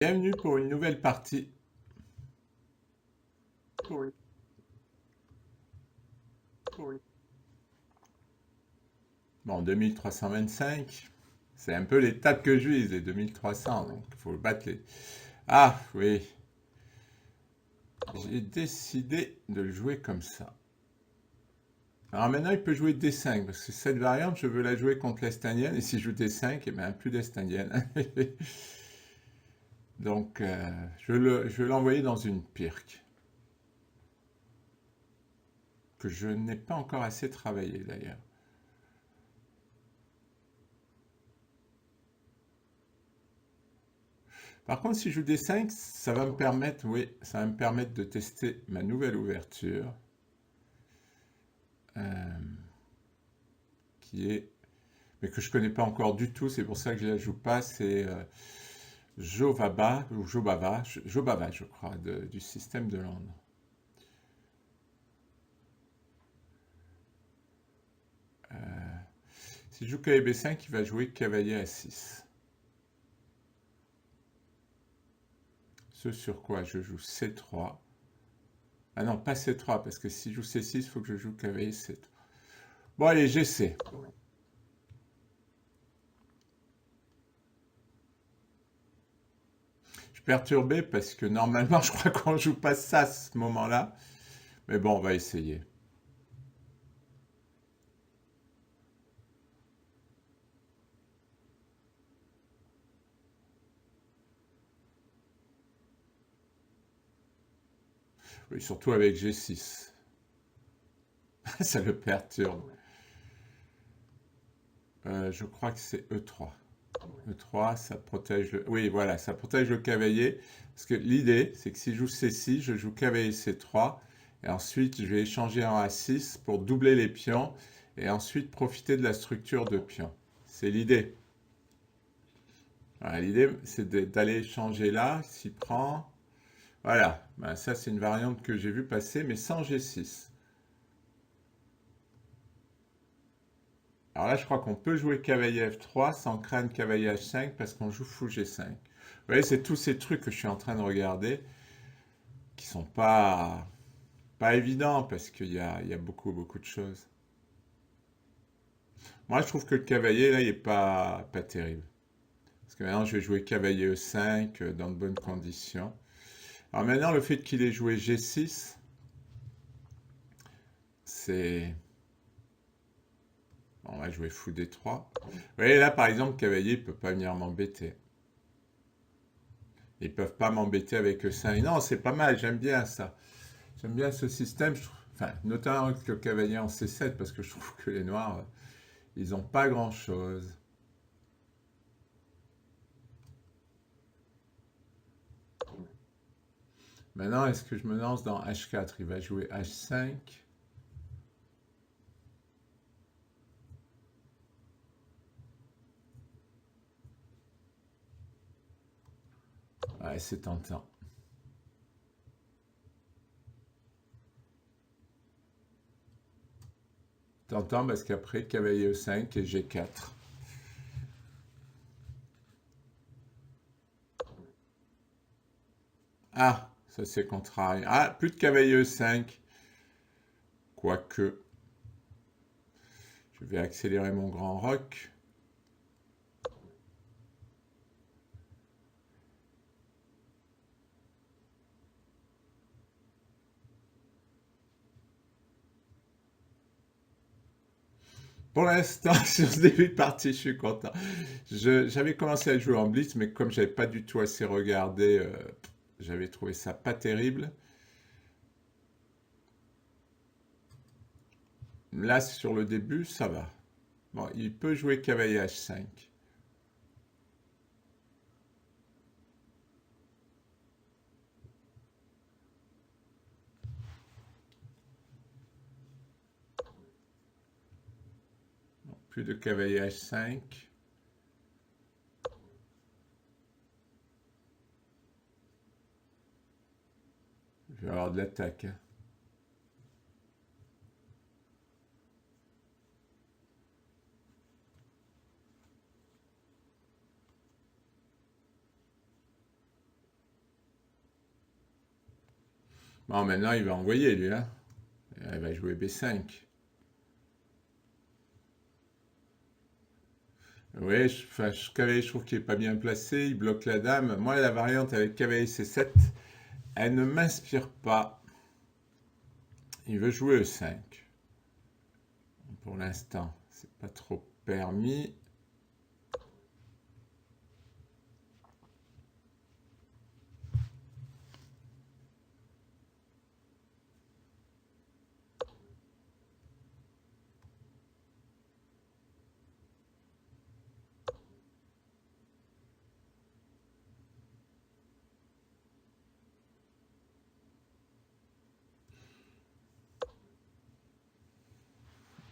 Bienvenue pour une nouvelle partie. Oui, oui. Bon, 2325, c'est un peu les tables que je vise, les 2300, donc il faut battre les... Ah, oui, j'ai décidé de le jouer comme ça. Alors maintenant, il peut jouer D5, parce que cette variante, je veux la jouer contre l'Est-Indienne, et si je joue D5, eh bien, plus d'Est-Indienne. Donc, je vais l'envoyer dans une pirque, que je n'ai pas encore assez travaillé d'ailleurs. Par contre, si je joue D5, ça va me permettre, oui, ça va me permettre de tester ma nouvelle ouverture, qui est, mais que je connais pas encore du tout, c'est pour ça que je la joue pas, c'est Jobava, ou Jobava, Jobava, je crois, du système de Londres. Si je joue cavalier B5, il va jouer cavalier A6. Ce sur quoi je joue C3. Ah non, pas C3, parce que si je joue C6, il faut que je joue cavalier C3. Bon, allez, j'essaie. Je suis perturbé parce que normalement, je crois qu'on joue pas ça à ce moment-là. Mais bon, on va essayer. Oui, surtout avec G6. Ça le perturbe. Je crois que c'est E3. E3, ça protège le... Oui, voilà, ça protège le cavalier. Parce que l'idée, c'est que si je joue C6, je joue cavalier C3. Et ensuite, je vais échanger en A6 pour doubler les pions. Et ensuite, profiter de la structure de pions. C'est l'idée. Voilà, l'idée, c'est d'aller échanger là, s'il prend. Voilà, ben, ça c'est une variante que j'ai vue passer, mais sans G6. Alors là, je crois qu'on peut jouer cavalier F3 sans craindre cavalier H5 parce qu'on joue fou G5. Vous voyez, c'est tous ces trucs que je suis en train de regarder qui sont pas évidents parce qu'il y a beaucoup de choses. Moi, je trouve que le cavalier, là, il n'est pas terrible. Parce que maintenant, je vais jouer cavalier E5 dans de bonnes conditions. Alors maintenant, le fait qu'il ait joué G6, c'est... Bon, on va jouer fou D3. Vous voyez, là, par exemple, cavalier ne peut pas venir m'embêter. Ils peuvent pas m'embêter avec E5. Non, c'est pas mal, j'aime bien ça. J'aime bien ce système, enfin, notamment avec le cavalier en C7, parce que je trouve que les noirs, ils n'ont pas grand-chose. Maintenant, est-ce que je me lance dans H4? Il va jouer H5. Ouais, c'est tentant. Tentant parce qu'après, cavalier E5 et G4. Ah, ça c'est contrarié. Ah, plus de cavalier E5. Quoique, je vais accélérer mon grand roc. Pour l'instant, sur ce début de partie, je suis content. J'avais commencé à jouer en blitz, mais comme j'avais pas du tout assez regardé, j'avais trouvé ça pas terrible. Là, sur le début, ça va. Bon, il peut jouer cavalier H5. Bon, plus de cavalier H5. Je vais avoir de l'attaque, hein. Bon, maintenant, il va envoyer, lui, hein. Il va jouer B5. Oui, enfin, cavalier, je trouve qu'il est pas bien placé. Il bloque la dame. Moi, la variante avec cavalier C7, elle ne m'inspire pas. Il veut jouer E5. Pour l'instant, c'est pas trop permis.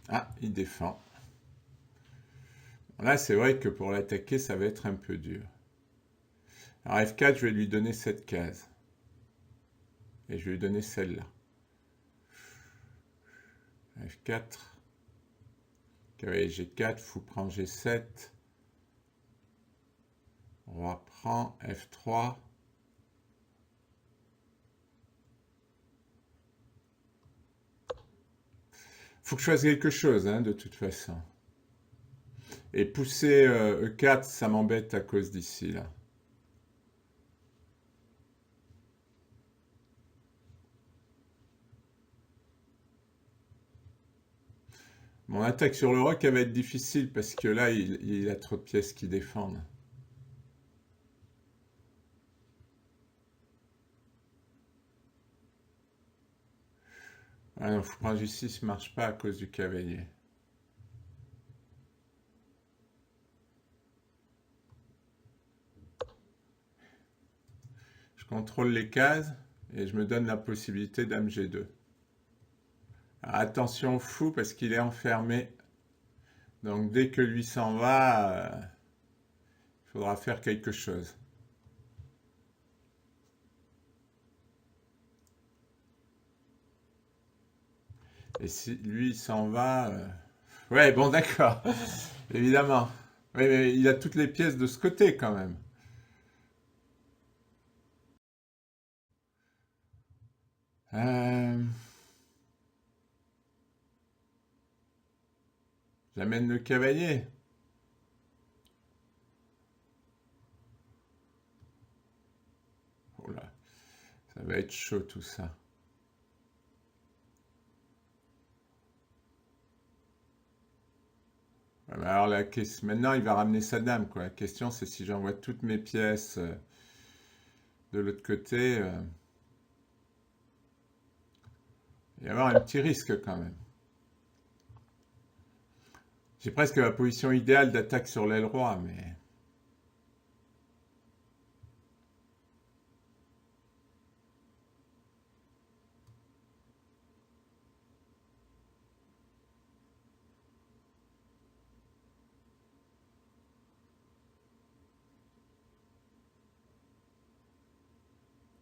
Ah, il défend. Là, c'est vrai que pour l'attaquer, ça va être un peu dur. Alors F4, je vais lui donner cette case. Et je vais lui donner celle-là. F4. Cavalier G4, fou prend G7. Roi prend F3. Faut que je fasse quelque chose, hein, de toute façon. Et pousser E4, ça m'embête à cause d'ici, là. Mon attaque sur le roc, elle va être difficile parce que là, il a trop de pièces qui défendent. Ah non, fou prend G6 ne marche pas à cause du cavalier. Je contrôle les cases et je me donne la possibilité dame G2. Alors, attention fou parce qu'il est enfermé. Donc dès que lui s'en va, il faudra faire quelque chose. Et si lui s'en va... Ouais, bon d'accord, évidemment. Oui, mais il a toutes les pièces de ce côté quand même. Euh, J'amène le cavalier. Oh là, ça va être chaud tout ça. Ouais, bah alors maintenant, il va ramener sa dame, quoi. La question, c'est si j'envoie toutes mes pièces de l'autre côté, il va y avoir un petit risque quand même. J'ai presque la position idéale d'attaque sur l'aile roi, mais...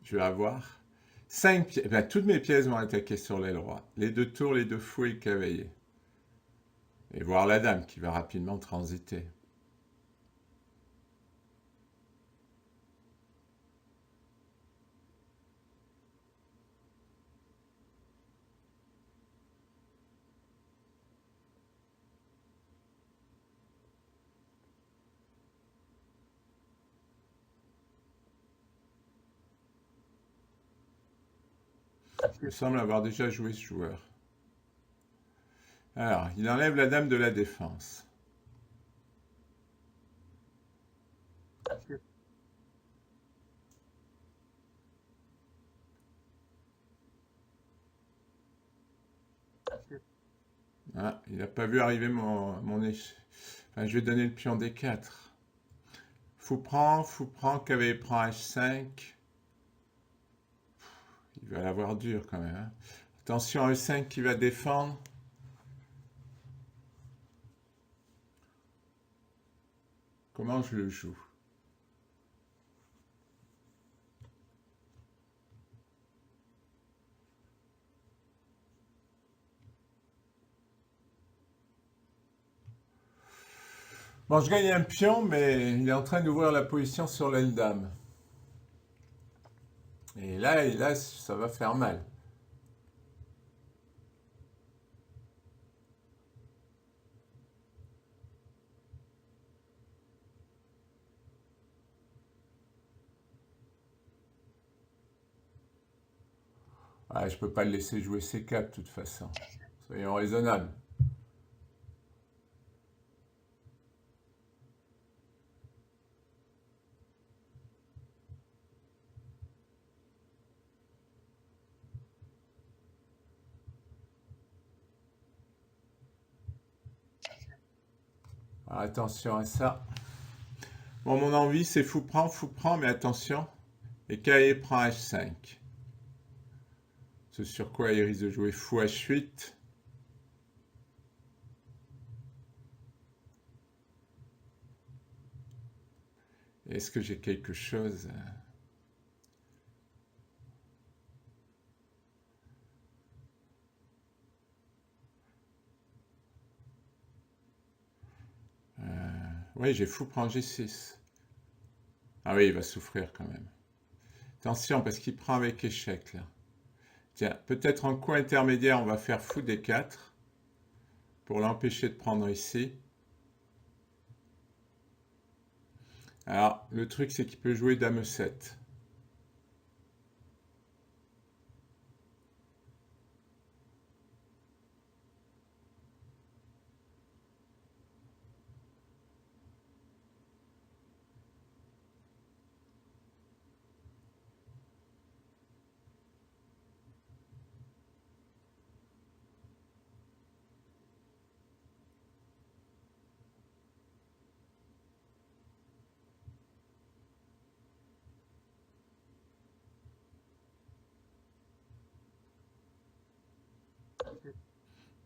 Je vais avoir 5 pièces. Ben, toutes mes pièces vont attaquer sur l'aile roi. Les deux tours, les deux fous et le cavalier. Et voir la dame qui va rapidement transiter. Il me semble avoir déjà joué ce joueur. Alors, il enlève la dame de la défense. Ah, il n'a pas vu arriver mon échec. Enfin, je vais donner le pion D4. Fou prend, cavalier prend H5. Il va l'avoir dur quand même, hein. Attention E5 qui va défendre. Comment je le joue? Bon, je gagne un pion, mais il est en train d'ouvrir la position sur l'aile dame. Et là, ça va faire mal. Ah, je peux pas le laisser jouer C4 de toute façon. Soyons raisonnables. Alors, attention à ça. Bon, mon envie, c'est fou prend, mais attention. Et Caillé prend H5. Ce sur quoi il risque de jouer fou H8. Est-ce que j'ai quelque chose? Oui, j'ai fou prend G6. Ah oui, il va souffrir quand même. Attention, parce qu'il prend avec échec là. Tiens, peut-être en coin intermédiaire, on va faire fou D4 pour l'empêcher de prendre ici. Alors, le truc, c'est qu'il peut jouer Dame 7.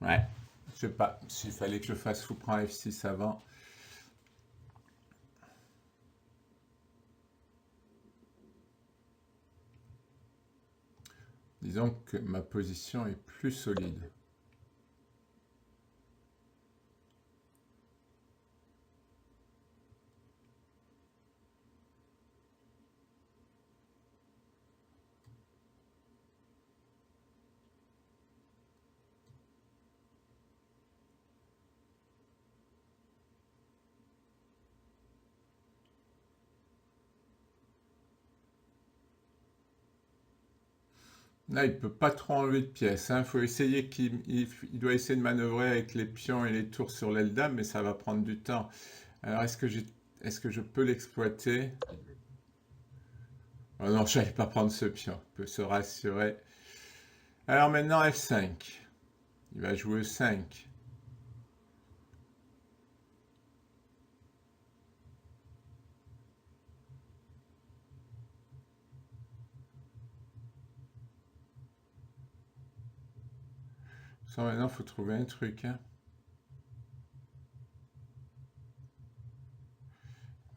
Ouais, je sais pas s'il fallait que je fasse fou prend F6 avant. Disons que ma position est plus solide. Là, il peut pas trop enlever de pièces. Il faut essayer il doit essayer de manœuvrer avec les pions et les tours sur l'aile dame, mais ça va prendre du temps. Alors, est-ce que je peux l'exploiter? Oh non, je n'allais pas prendre ce pion. Il peut se rassurer. Alors maintenant, F5. Il va jouer 5. Ça, maintenant, il faut trouver un truc, hein.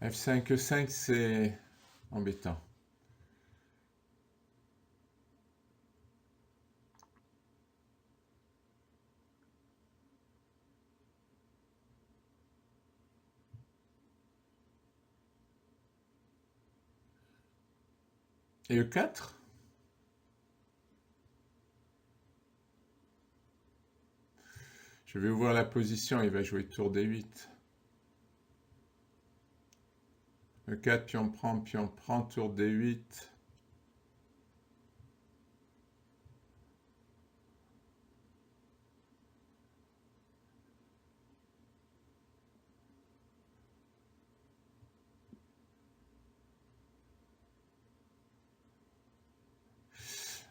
F5, E5, c'est embêtant. Et E4? Je vais ouvrir la position, il va jouer tour D8. E4, pion prend, tour D8.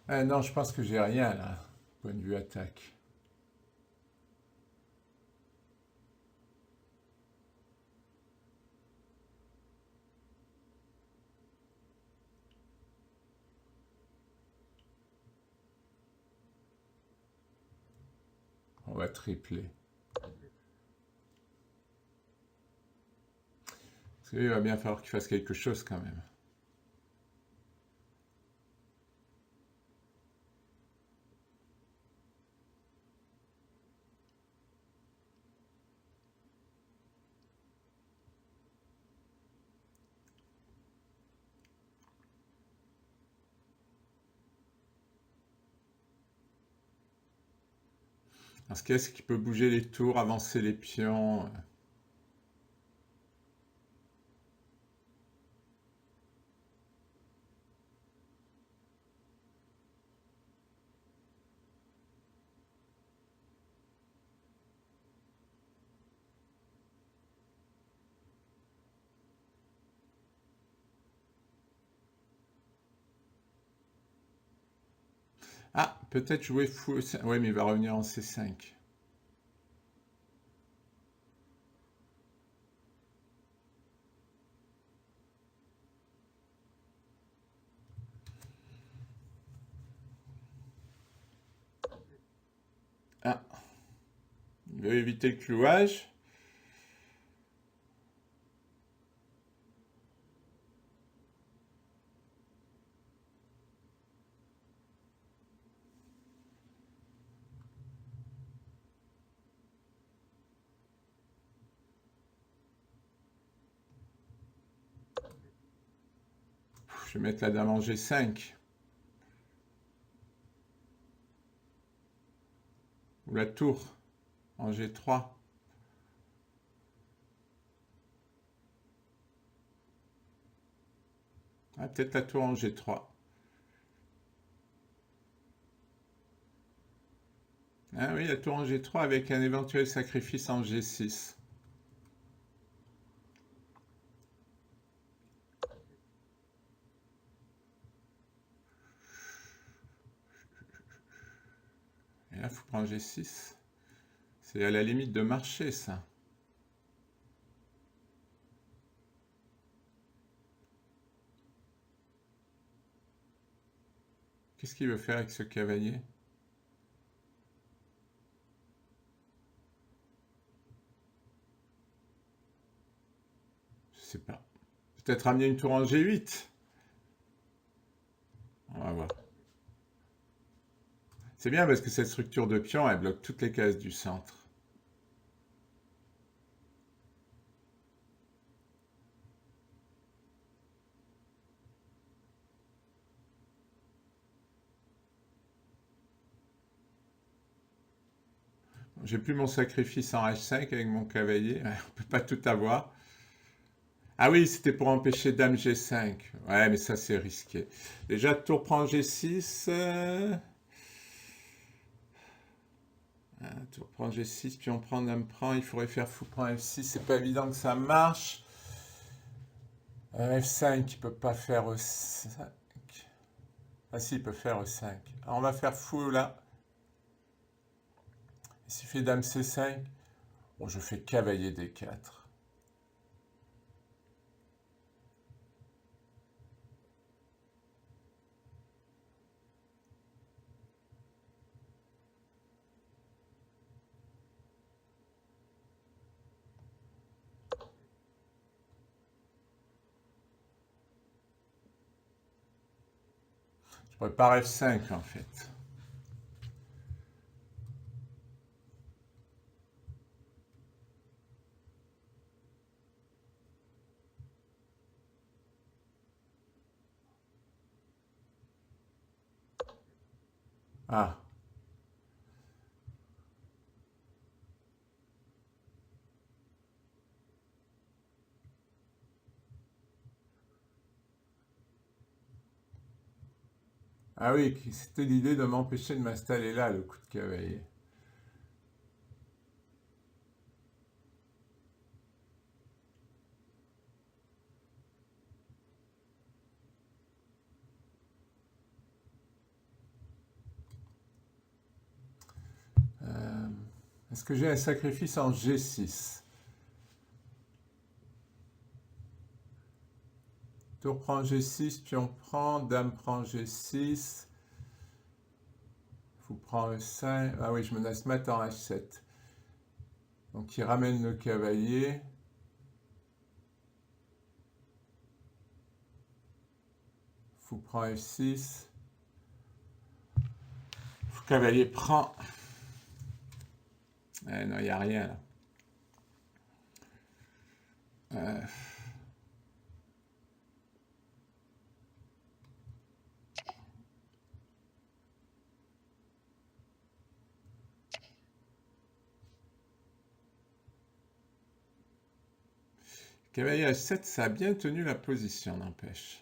Ah non, je pense que j'ai rien là, point de vue attaque. On va tripler. Parce qu'il va bien falloir qu'il fasse quelque chose quand même. Parce qu'est-ce qui peut bouger les tours, avancer les pions? Ah, peut-être jouer fou. Oui, mais il va revenir en C5. Ah, il veut éviter le clouage. Je vais mettre la dame en G5. Ou la tour en G3. Ah, peut-être la tour en G3. Ah oui, la tour en G3 avec un éventuel sacrifice en G6. Et là, il faut prendre G6. C'est à la limite de marcher, ça. Qu'est-ce qu'il veut faire avec ce cavalier? Je sais pas. Peut-être ramener une tour en G8. On va voir. C'est bien parce que cette structure de pion, elle bloque toutes les cases du centre. J'ai plus mon sacrifice en H5 avec mon cavalier. On peut pas tout avoir. Ah oui, c'était pour empêcher dame G5. Ouais, mais ça c'est risqué. Déjà, tour prend G6. Tour prend G6, puis on prend dame prend. Il faudrait faire fou prend F6. C'est pas évident que ça marche. F5, il peut pas faire E5. Ah si, il peut faire E5. Alors, on va faire fou là. S'il fait dame C5, bon, je fais cavalier D4. Je prépare F5 en fait. Ah, ah oui, c'était l'idée de m'empêcher de m'installer là, le coup de cavalier. Euh, Est-ce que j'ai un sacrifice en G6? Tour prend G6, pion prend, dame prend G6, fou prend E5. Ah oui, je me laisse mettre en H7. Donc il ramène le cavalier. Fou prend F6. Fou cavalier prend. Non, il n'y a rien là. Euh, Cavalier H7, ça a bien tenu la position, n'empêche.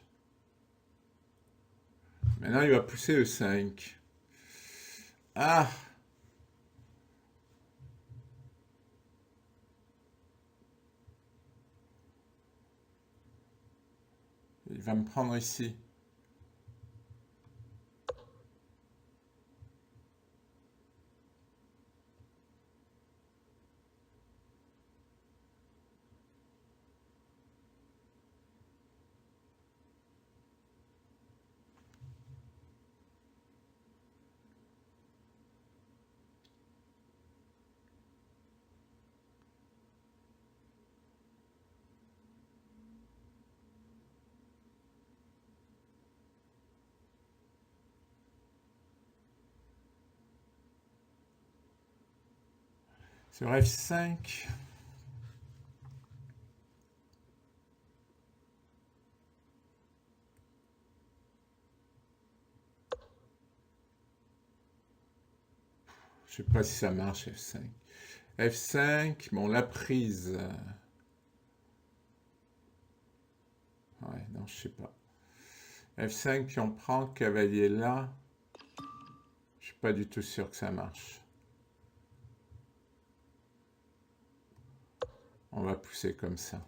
Maintenant, il va pousser E5. Ah! Il va me prendre ici. Sur F5. Je sais pas si ça marche, F5. F5, bon, la prise. Ouais, non, je sais pas. F5, puis on prend cavalier là. Je suis pas du tout sûr que ça marche. On va pousser comme ça.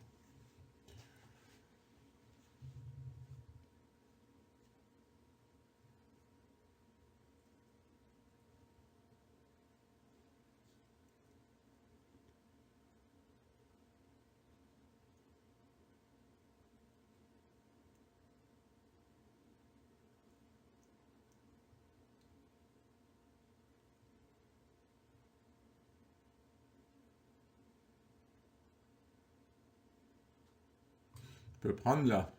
Je peux prendre là.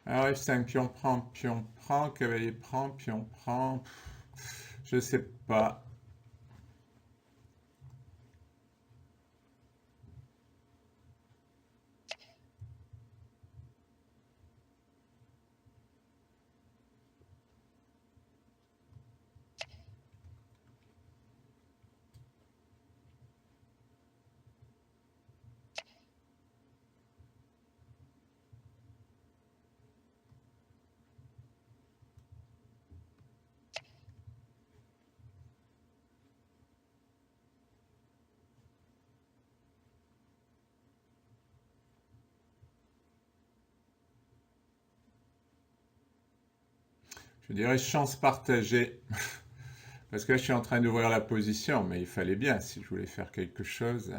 Alors F5, pion prend, cavalier prend, pion prend. Je sais pas. Je dirais chance partagée. Parce que là, je suis en train d'ouvrir la position, mais il fallait bien si je voulais faire quelque chose.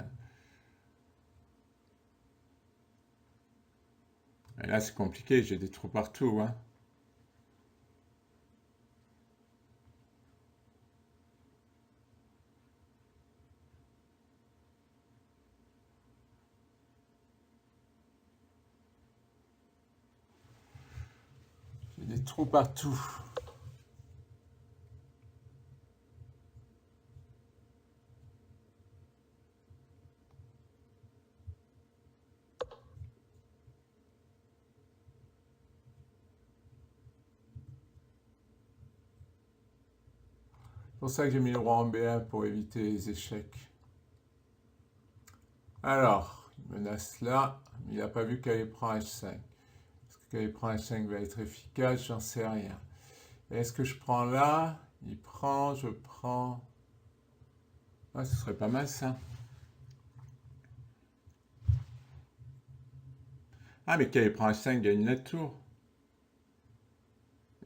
Et là, c'est compliqué, j'ai des trous partout, hein. J'ai des trous partout. C'est pour ça que j'ai mis le roi en B1 pour éviter les échecs. Alors, il menace là, mais il n'a pas vu qu'elle prend H5. Est-ce que qu'elle prend H5 va être efficace? J'en sais rien. Est-ce que je prends là? Il prend, je prends. Ah, ce serait pas mal ça. Ah, mais qu'elle prend H5 gagne la tour.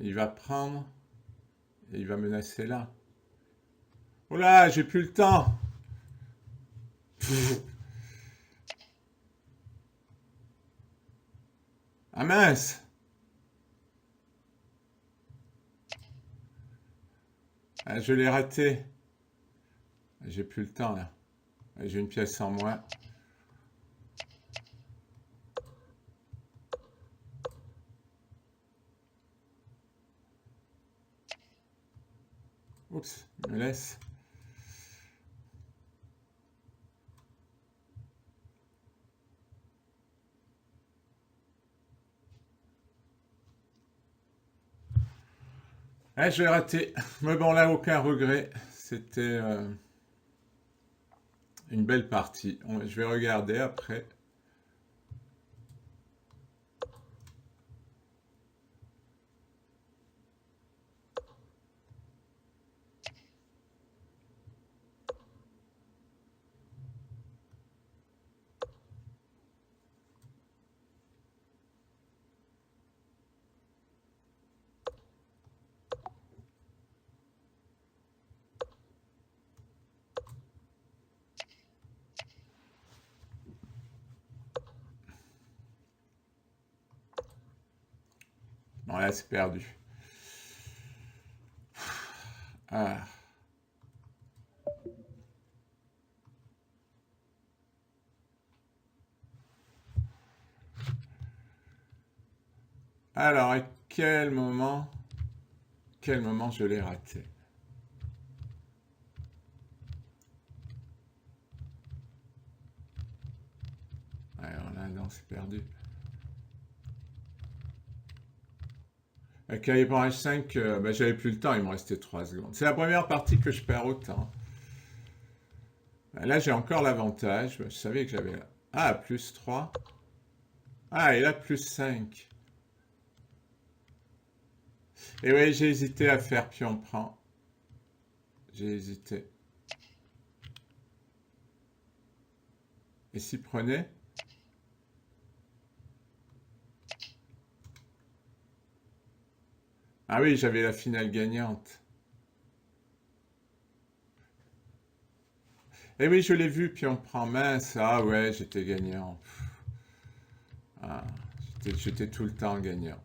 Il va prendre et il va menacer là. Oh là, j'ai plus le temps. Ah mince. Ah, je l'ai raté. J'ai plus le temps là. J'ai une pièce en moins. Oups, il me laisse. Ah, je l'ai raté. Mais bon, là, aucun regret. C'était une belle partie. Je vais regarder après. Bon, là, c'est perdu. Ah. Alors, à quel moment je l'ai raté? Alors là, non, c'est perdu. Avec pour H5, bah, j'avais plus le temps, il me restait 3 secondes. C'est la première partie que je perds autant. Là, j'ai encore l'avantage. Je savais que j'avais... Ah, plus 3. Ah, et là, plus 5. Et oui, j'ai hésité à faire pion prend. J'ai hésité. Et s'il prenait? Ah oui, j'avais la finale gagnante. Et oui, je l'ai vu, pion prend mince. Ah ouais, j'étais gagnant. Ah, j'étais tout le temps gagnant.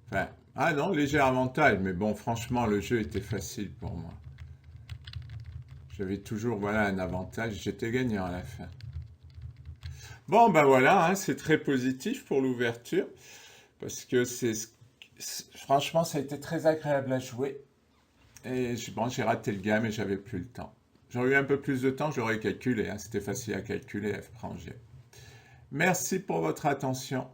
Enfin, ah non, léger avantage, mais bon, franchement, le jeu était facile pour moi. J'avais toujours, voilà, un avantage, j'étais gagnant à la fin. Bon, ben voilà, hein, c'est très positif pour l'ouverture, parce que franchement, ça a été très agréable à jouer. Et bon, j'ai raté le game et j'avais plus le temps. J'aurais eu un peu plus de temps, j'aurais calculé, hein, c'était facile à calculer, F prend G. Merci pour votre attention.